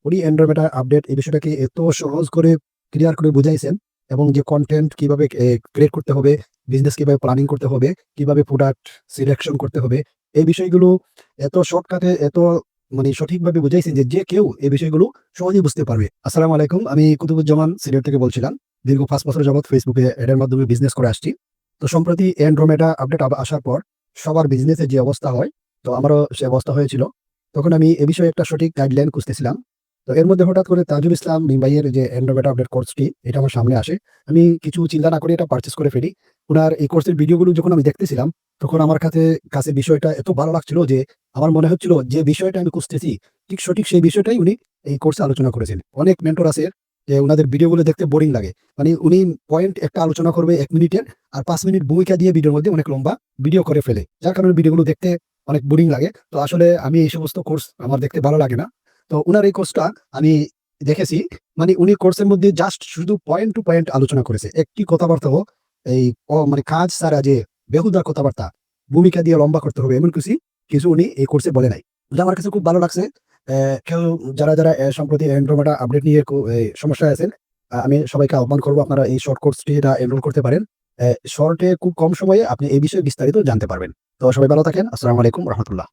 উনি অ্যান্ড্রয়েড বেটা আপডেট এই বিষয়টাকে এত সহজ করে ক্লিয়ার করে বুঝাইছেন, এবং যে কন্টেন্ট কিভাবে ক্রিয়েট করতে হবে, বিজনেস কিভাবে প্ল্যানিং করতে হবে, কিভাবে প্রোডাক্ট সিলেকশন করতে হবে, এই বিষয়গুলো এত শর্টকাটে এত মানে সঠিকভাবে বুঝাইছেন যে যে কেউ এই বিষয়গুলো সহজেই বুঝতে পারবে। আসসালামু আলাইকুম, আমি কুতুবুজ্জামান সিলেট থেকে বলছিলাম। দীর্ঘ 5 বছর যাবৎ ফেসবুকে এর মাধ্যমে বিজনেস করে আসছি। তো সম্প্রতি অ্যান্ড্রোমেডা আপডেট আসার পর সবার বিজনেসের যে অবস্থা হয়, তো আমারও সে অবস্থা হয়েছিল। তখন আমি এ বিষয়ে একটা সঠিক গাইডলাইন খুঁজতেছিলাম। তো এর মধ্যে হঠাৎ করে তাজুল ইসলাম ভাইয়ের যে অ্যান্ড্রোমেডা আপডেট কোর্সটি, এটা আমার সামনে আসে। আমি কিছু চিন্তা না করে এটা পারচেজ করে ফেলি। ওনার এই কোর্সের ভিডিওগুলো যখন আমি দেখতেছিলাম, তখন আমার কাছে বিষয়টা এত ভালো লাগছিল যে আমার মনে হচ্ছিল যে বিষয়টা আমি খুঁজতেছি, ঠিক সঠিক সেই বিষয়টাই উনি এই কোর্সে আলোচনা করেছেন। অনেক মেন্টর আছে যে উনাদের ভিডিওগুলো দেখতে বোরিং লাগে। মানে উনি পয়েন্ট একটা আলোচনা করবে 1 মিনিটের, আর 5 মিনিট ভূমিকা দিয়ে ভিডিওর মধ্যে অনেক লম্বা ভিডিও করে ফেলে। যার কারণে ভিডিওগুলো দেখতে অনেক বোরিং লাগে। তো আসলে আমি এই সমস্ত কোর্স আমার দেখতে ভালো লাগে না। তো উনার এই কোর্সটা আমি দেখেছি, মানে উনি কোর্সের মধ্যে জাস্ট শুধু পয়েন্ট টু পয়েন্ট আলোচনা করেছে। একটি কথাবার্তাও এই মানে কাজ ছাড়া যে বেহুদা কথাবার্তা, ভূমিকা দিয়ে লম্বা করতে হবে এমন কিছু উনি এই কোর্সে বলে নাই। যা আমার কাছে খুব ভালো লাগছে। কেউ যারা সম্প্রতি অ্যান্ড্রোমেডা আপডেট নিয়ে সমস্যায় আছেন, আমি সবাইকে আহ্বান করব আপনারা এই শর্ট কোর্সটি এনরোল করতে পারেন। শর্টে খুব কম সময়ে আপনি এই বিষয়ে বিস্তারিত জানতে পারবেন। তো সবাই ভালো থাকেন। আসসালামু আলাইকুম রহমতুল্লাহ।